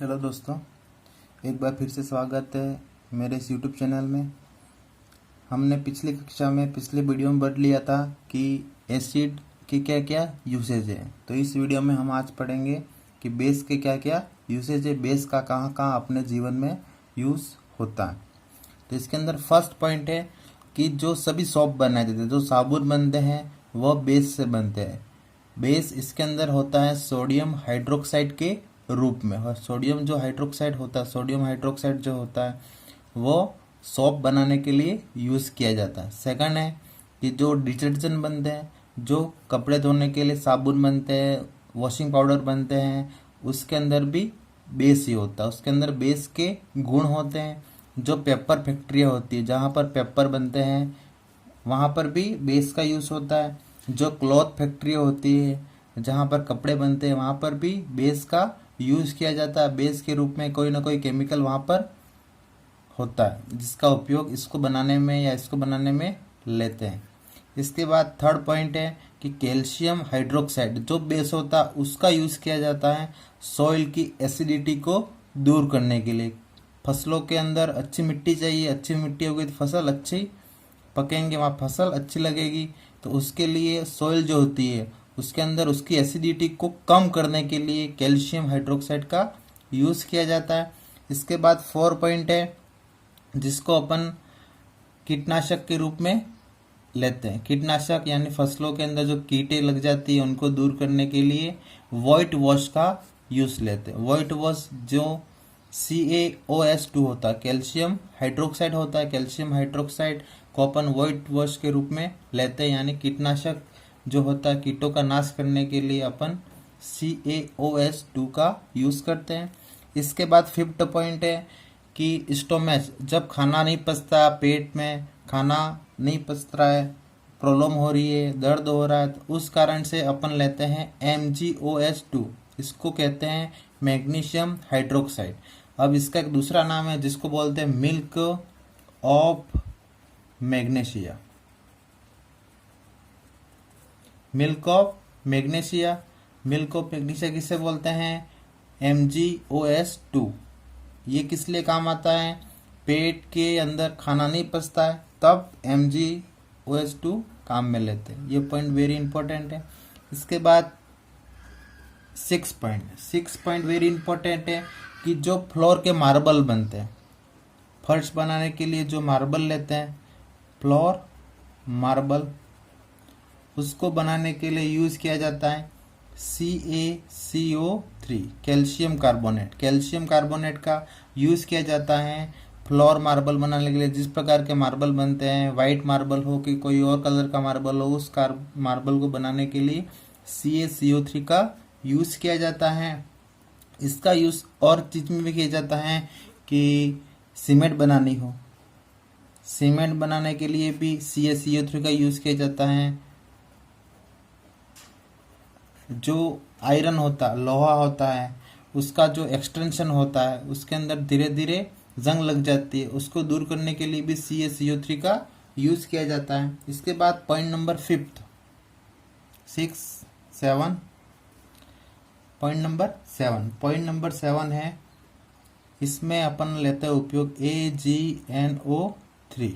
Hello दोस्तों, एक बार फिर से स्वागत है मेरे इस यूट्यूब चैनल में। हमने पिछली कक्षा में पिछले वीडियो में पढ़ लिया था कि एसिड के क्या क्या यूसेज है। तो इस वीडियो में हम आज पढ़ेंगे कि बेस के क्या क्या यूसेज है, बेस का कहाँ कहाँ अपने जीवन में यूज़ होता है। तो इसके अंदर फर्स्ट पॉइंट है कि जो सभी सॉप बनाए जाते हैं, जो साबुन बनते हैं वह बेस से बनते हैं। बेस इसके अंदर होता है सोडियम हाइड्रोक्साइड के रूप में, और सोडियम जो हाइड्रोक्साइड होता है, सोडियम हाइड्रोक्साइड जो होता है वो सॉप बनाने के लिए यूज़ किया जाता है। सेकंड है कि जो डिटर्जेंट बनते हैं, जो कपड़े धोने के लिए साबुन बनते हैं, वॉशिंग पाउडर बनते हैं, उसके अंदर भी बेस ही होता है। उसके अंदर बेस के गुण होते हैं। जो पेपर फैक्ट्रियाँ होती है, जहाँ पर पेपर बनते हैं वहाँ पर भी बेस का यूज़ होता है। जो क्लॉथ फैक्ट्री होती है, जहाँ पर कपड़े बनते हैं, वहाँ पर भी बेस का यूज़ किया जाता है। बेस के रूप में कोई ना कोई केमिकल वहाँ पर होता है, जिसका उपयोग इसको बनाने में या इसको बनाने में लेते हैं। इसके बाद थर्ड पॉइंट है कि कैल्शियम हाइड्रोक्साइड जो बेस होता है उसका यूज़ किया जाता है सॉइल की एसिडिटी को दूर करने के लिए। फसलों के अंदर अच्छी मिट्टी चाहिए, अच्छी मिट्टी होगी तो फसल अच्छी पकेंगे, वहाँ फसल अच्छी लगेगी। तो उसके लिए सॉइल जो होती है उसके अंदर उसकी एसिडिटी को कम करने के लिए कैल्शियम हाइड्रोक्साइड का यूज़ किया जाता है। इसके बाद 4 पॉइंट है जिसको अपन कीटनाशक के रूप में लेते हैं। कीटनाशक यानी फसलों के अंदर जो कीटे लग जाती है उनको दूर करने के लिए वाइट वॉश का यूज़ लेते हैं। वाइट वॉश जो CaOH2 होता है, कैल्शियम हाइड्रोक्साइड होता है, कैल्शियम हाइड्रोक्साइड को अपन वाइट वॉश के रूप में लेते हैं। यानी कीटनाशक जो होता है कीटों का नाश करने के लिए अपन CaOH2 का यूज़ करते हैं। इसके बाद 5th पॉइंट है कि स्टोमच, जब खाना नहीं पचता, पेट में खाना नहीं पच रहा है, प्रॉब्लम हो रही है, दर्द हो रहा है, तो उस कारण से अपन लेते हैं MgOH2। इसको कहते हैं मैग्नीशियम हाइड्रोक्साइड। अब इसका एक दूसरा नाम है जिसको बोलते हैं milk of magnesia. Milk of magnesia, milk of magnesia किसे बोलते हैं? MgOH2। ये किस लिए काम आता है? पेट के अंदर खाना नहीं पचता है तब MgOH2 काम में लेते हैं। ये पॉइंट वेरी इंपॉर्टेंट है। इसके बाद 6 पॉइंट वेरी इंपॉर्टेंट है कि जो फ्लोर के मार्बल बनते हैं, फर्श बनाने के लिए जो मार्बल लेते हैं, फ्लोर मार्बल, उसको बनाने के लिए यूज़ किया जाता है CaCO3, calcium carbonate. Calcium carbonate का यूज़ किया जाता है फ्लोर मार्बल बनाने के लिए। जिस प्रकार के मार्बल बनते हैं, वाइट मार्बल हो कि कोई और कलर का मार्बल हो, उस मार्बल को बनाने के लिए CaCO3 का यूज़ किया जाता है। इसका यूज़ और चीज़ में भी किया जाता है कि सीमेंट बनानी हो, सीमेंट बनाने के लिए भी CaCO3 का यूज़ किया जाता है। जो आयरन होता है, लोहा होता है, उसका जो एक्सटेंशन होता है उसके अंदर धीरे धीरे जंग लग जाती है, उसको दूर करने के लिए भी CaCO3 का यूज़ किया जाता है। इसके बाद पॉइंट नंबर 5, 6, 7, पॉइंट नंबर 7 है, इसमें अपन लेते हैं उपयोग AgNO3।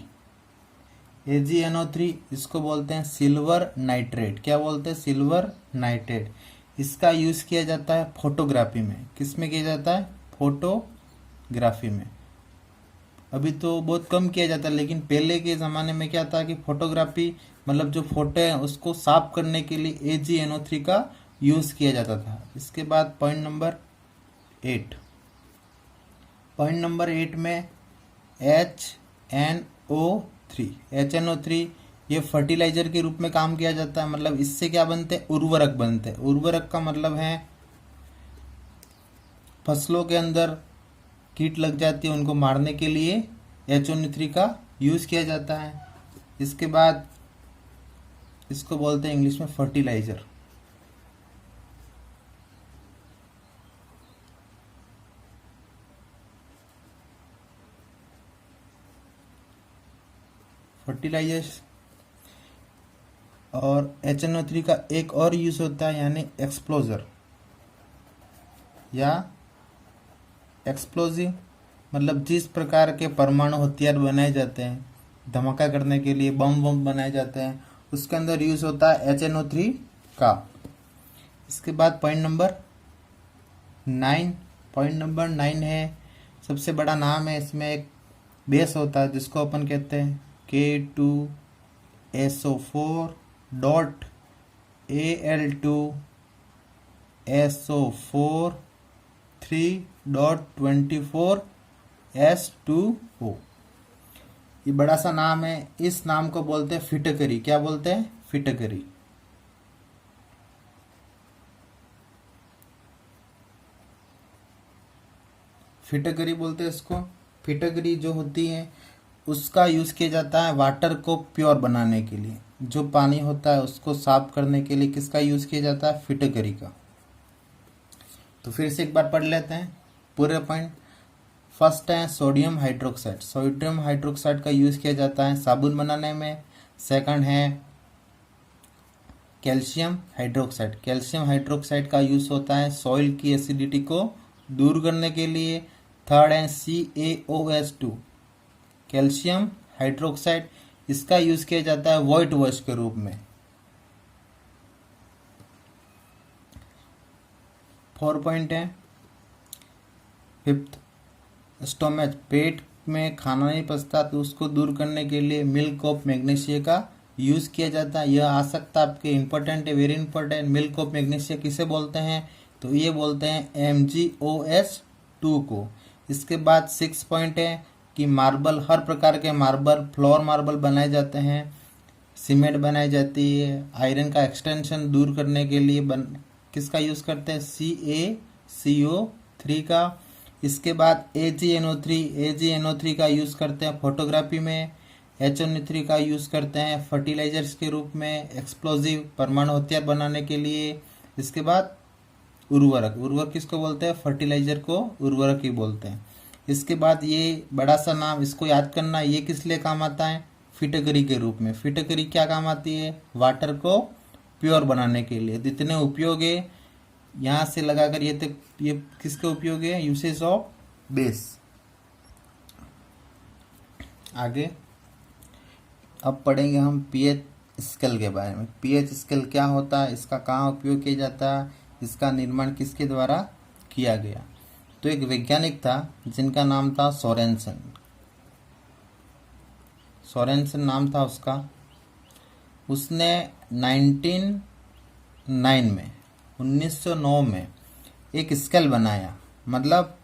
AgNO3 इसको बोलते हैं सिल्वर नाइट्रेट। क्या बोलते हैं? Silver nitrate. इसका यूज़ किया जाता है फोटोग्राफी में। किस में किया जाता है? फोटोग्राफी में। अभी तो बहुत कम किया जाता है, लेकिन पहले के ज़माने में क्या था कि फोटोग्राफी मतलब जो फोटो है उसको साफ करने के लिए AgNO3 का यूज़ किया जाता था। इसके बाद पॉइंट नंबर 8, में HNO3 ये फर्टिलाइजर के रूप में काम किया जाता है। मतलब इससे क्या बनते हैं? उर्वरक बनते हैं। उर्वरक का मतलब है फसलों के अंदर कीट लग जाती है, उनको मारने के लिए HNO3 का यूज़ किया जाता है। इसके बाद इसको बोलते हैं इंग्लिश में फर्टिलाइजर। फर्टिलाइजर्स। और HNO3 का एक और यूज़ होता है यानी एक्सप्लोजर या एक्सप्लोजिव मतलब जिस प्रकार के परमाणु हथियार बनाए जाते हैं, धमाका करने के लिए बम बम बनाए जाते हैं, उसके अंदर यूज होता है HNO3 का। इसके बाद पॉइंट नंबर 9 है, सबसे बड़ा नाम है, इसमें एक बेस होता है जिसको अपन कहते हैं K2SO4 डॉट Al2SO4 3.24S2O। ये बड़ा सा नाम है, इस नाम को बोलते हैं फिटकरी। क्या बोलते हैं? फिटकरी। फिटकरी बोलते हैं इसको। फिटकरी जो होती है उसका यूज किया जाता है वाटर को प्योर बनाने के लिए, जो पानी होता है उसको साफ करने के लिए किसका यूज किया जाता है? फिटकरी का। तो फिर से एक बार पढ़ लेते हैं पूरे पॉइंट। फर्स्ट है सोडियम हाइड्रोक्साइड। सोडियम हाइड्रोक्साइड का यूज किया जाता है साबुन बनाने में। सेकंड है कैल्शियम हाइड्रोक्साइड। कैल्शियम हाइड्रोक्साइड का यूज होता है सॉइल की एसिडिटी को दूर करने के लिए। थर्ड है CaOH2 कैल्शियम हाइड्रोक्साइड, इसका यूज किया जाता है व्हाइट वॉश के रूप में। 4 पॉइंट है। फिफ्थ स्टोमेच, पेट में खाना नहीं पचता तो उसको दूर करने के लिए मिल्क ऑफ मैग्नीशिया का यूज किया जाता है। यह आ सकता है आपके इंपॉर्टेंट है, very important. Milk of magnesia किसे बोलते हैं? तो ये बोलते हैं MgOH2 को। इसके बाद 6 पॉइंट है कि मार्बल, हर प्रकार के मार्बल, फ्लोर मार्बल बनाए जाते हैं, सीमेंट बनाई जाती है। आयरन का एक्सटेंशन दूर करने के लिए किसका यूज करते हैं? CaCO3 का। इसके बाद AgNO3 का यूज करते हैं फोटोग्राफी में। HNO3 का यूज करते हैं फर्टिलाइजर्स के रूप में, एक्सप्लोजिव परमाणु हथियार बनाने के लिए। इसके बाद उर्वरक किसको बोलते हैं? फर्टिलाइजर को उर्वरक ही बोलते हैं। इसके बाद ये बड़ा सा नाम, इसको याद करना, ये किस लिए काम आता है? फिटकरी के रूप में। फिटकरी क्या काम आती है? वाटर को प्योर बनाने के लिए। जितने उपयोग है यहाँ से लगाकर ये तक, ये किसके उपयोग है? Usage of base. आगे अब पढ़ेंगे हम पीएच स्केल के बारे में। पीएच स्केल क्या होता है, इसका कहाँ उपयोग किया जाता है, इसका निर्माण किसके द्वारा किया गया? तो एक वैज्ञानिक था जिनका नाम था सोरेनसन नाम था उसका। उसने 1909 में एक स्केल बनाया। मतलब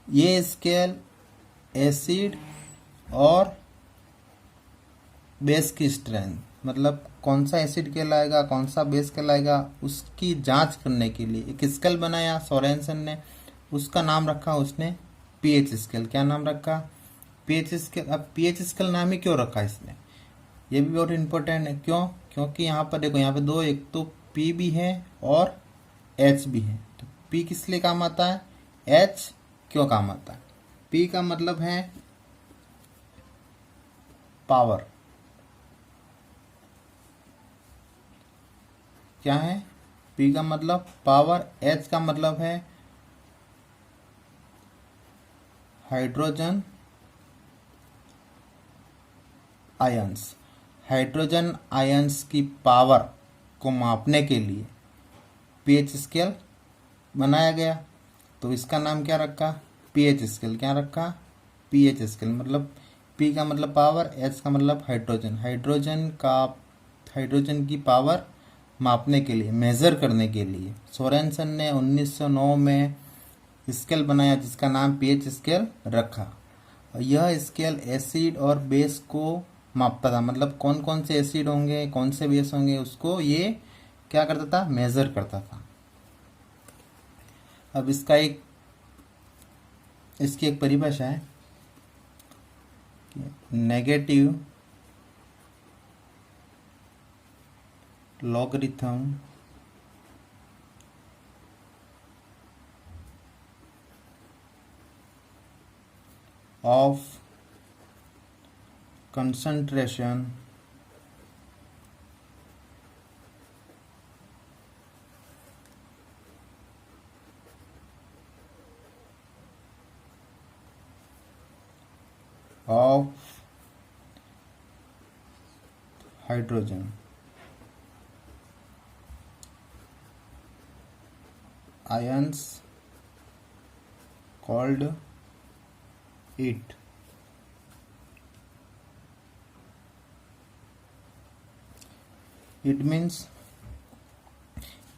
ये स्केल एसिड और बेस की स्ट्रेंथ, मतलब कौन सा एसिड कहलाएगा, कौन सा बेस कहलाएगा, उसकी जांच करने के लिए एक स्केल बनाया सोरेनसन ने। उसका नाम रखा उसने पीएच स्केल। क्या नाम रखा? PH scale. अब पीएच स्केल नाम ही क्यों रखा इसने, ये भी बहुत इंपॉर्टेंट है। क्यों? क्योंकि यहाँ पर देखो, यहाँ पे दो, एक तो पी भी है और एच भी है। तो पी किस लिए काम आता है, एच क्यों काम आता है? पी का मतलब है पावर। क्या है? पी का मतलब पावर। एच का मतलब है हाइड्रोजन आयंस। हाइड्रोजन आयंस की पावर को मापने के लिए पीएच स्केल बनाया गया। तो इसका नाम क्या रखा? PH scale. क्या रखा? PH scale. मतलब पी का मतलब पावर, एच का मतलब हाइड्रोजन। हाइड्रोजन की पावर मापने के लिए, मेजर करने के लिए सोरेनसन ने 1909 में स्केल बनाया जिसका नाम पीएच स्केल रखा। और यह स्केल एसिड और बेस को मापता था। मतलब कौन कौन से एसिड होंगे, कौन से बेस होंगे, उसको ये क्या करता था? मेजर करता था। अब इसकी एक परिभाषा है, negative logarithm of concentration of hydrogen ions called it. It means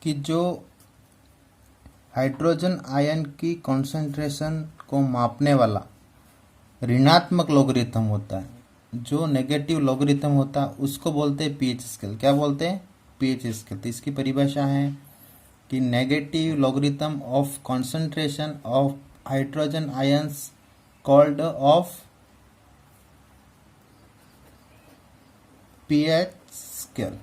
कि जो हाइड्रोजन आयन की कॉन्सेंट्रेशन को मापने वाला ऋणात्मक लॉगरिथम होता है, जो नेगेटिव लॉगरिथम होता है उसको बोलते हैं पीएच स्केल। क्या बोलते हैं? PH scale. तो इसकी परिभाषा है कि negative logarithm of concentration of hydrogen ions called off pH scale.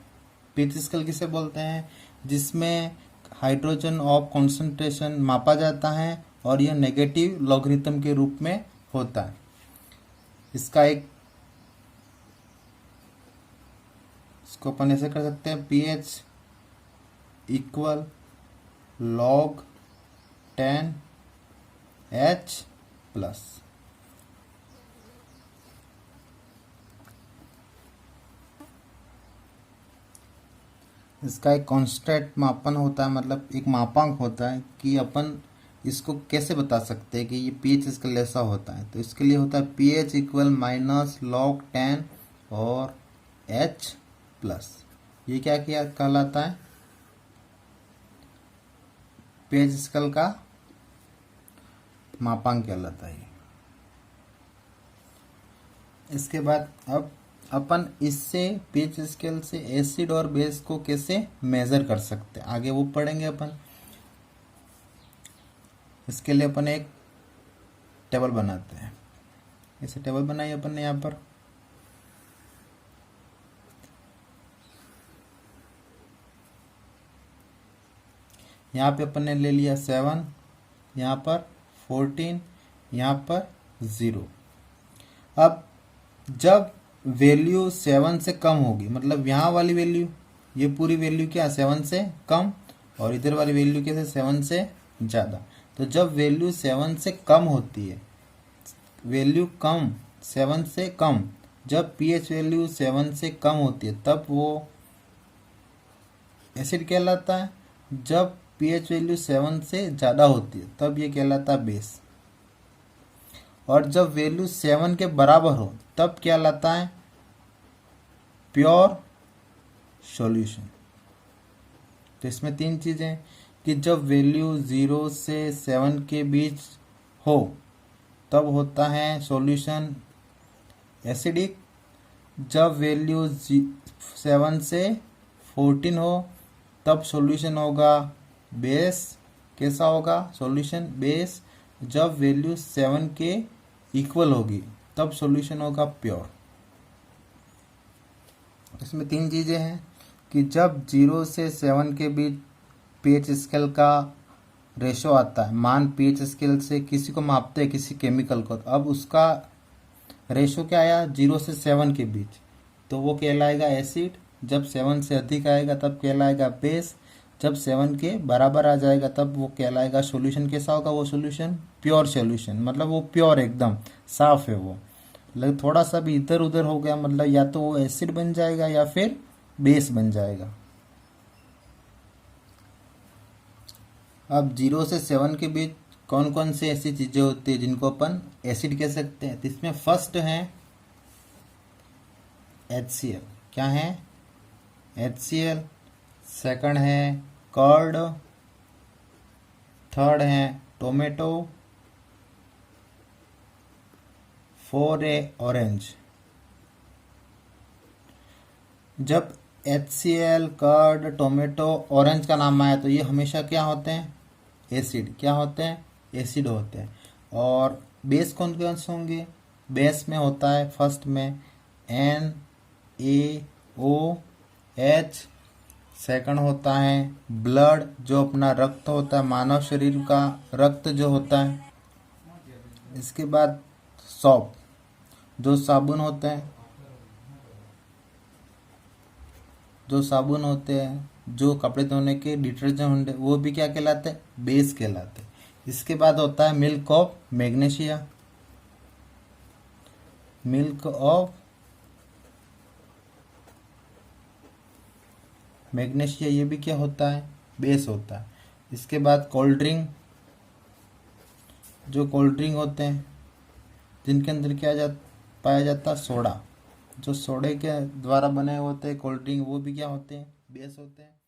PH scale किसे बोलते हैं? जिसमें हाइड्रोजन ऑफ कॉन्सेंट्रेशन मापा जाता है और यह नेगेटिव लॉगरिथम के रूप में होता है। इसको अपन ऐसे कर सकते हैं, pH equal log 10 H plus. इसका एक कांस्टेंट मापन होता है, मतलब एक मापांक होता है कि अपन इसको कैसे बता सकते हैं कि ये पीएच स्केल ऐसा होता है। तो इसके लिए होता है पीएच इक्वल माइनस log 10 और H प्लस। ये क्या किया कहलाता है? पीएच स्केल का मापांक कहलाता है। इसके बाद अब अपन इससे पीएच स्केल से एसिड और बेस को कैसे मेजर कर सकते हैं, आगे वो पढ़ेंगे अपन। इसके लिए अपन एक टेबल बनाते हैं। इसे टेबल बनाई अपन ने यहाँ पर। यहाँ पे अपन ने ले लिया 7, यहाँ पर 14, यहाँ पर 0। अब जब वैल्यू 7 से कम होगी, मतलब यहाँ वाली वैल्यू, ये पूरी वैल्यू क्या 7 से कम, और इधर वाली वैल्यू कैसे 7 से ज़्यादा। तो जब वैल्यू 7 से कम होती है, वैल्यू कम 7 से कम, जब पीएच वैल्यू 7 से कम होती है तब वो एसिड कहलाता है। जब पीएच वैल्यू 7 से ज़्यादा होती है तब ये कहलाता है बेस। और जब वैल्यू 7 के बराबर हो तब क्या लाता है? Pure solution. तो इसमें 3 चीज़ें कि जब वैल्यू 0 से 7 के बीच हो तब होता है सॉल्यूशन एसिडिक। जब वैल्यू 7 से 14 हो तब सॉल्यूशन होगा बेस। कैसा होगा सॉल्यूशन? बेस। जब वैल्यू 7 के इक्वल होगी तब सॉल्यूशन होगा प्योर। इसमें 3 चीज़ें हैं कि जब 0 से 7 के बीच पीएच स्केल का रेशो आता है, मान पीएच स्केल से किसी को मापते हैं किसी केमिकल को, तो अब उसका रेशो क्या आया 0 से 7 के बीच, तो वो कहलाएगा एसिड। जब 7 से अधिक आएगा तब कहलाएगा बेस। जब 7 के बराबर आ जाएगा तब वो कहलाएगा सॉल्यूशन। कैसा होगा वो सॉल्यूशन? Pure solution. मतलब वो प्योर एकदम साफ है वो, लेकिन थोड़ा सा भी इधर उधर हो गया मतलब या तो वो एसिड बन जाएगा या फिर बेस बन जाएगा। अब 0 से 7 के बीच कौन कौन से ऐसी चीज़ें होती है जिनको अपन एसिड कह सकते हैं? तो इसमें फर्स्ट है HCl। क्या है? HCl। सेकंड है कर्ड। थर्ड है टोमेटो। 4 है ऑरेंज। जब HCl, कर्ड, टोमेटो, ऑरेंज का नाम आया तो ये हमेशा क्या होते हैं? एसिड। क्या होते हैं? एसिड होते हैं। और बेस कौन कौन से होंगे? बेस में होता है फर्स्ट में NaOH। सेकंड होता है ब्लड, जो अपना रक्त होता है, मानव शरीर का रक्त जो होता है। इसके बाद सॉप, जो साबुन होते हैं, जो कपड़े धोने के डिटर्जेंट होते हैं, वो भी क्या कहलाते हैं? बेस कहलाते हैं। इसके बाद होता है milk of magnesia. Milk of magnesia, ये भी क्या होता है, बेस होता है। इसके बाद कोल्ड ड्रिंक, जो कोल्ड ड्रिंक होते हैं जिनके अंदर पाया जाता है सोडा, जो सोडे के द्वारा बने होते हैं कोल्ड ड्रिंक, वो भी क्या होते हैं, बेस होते हैं।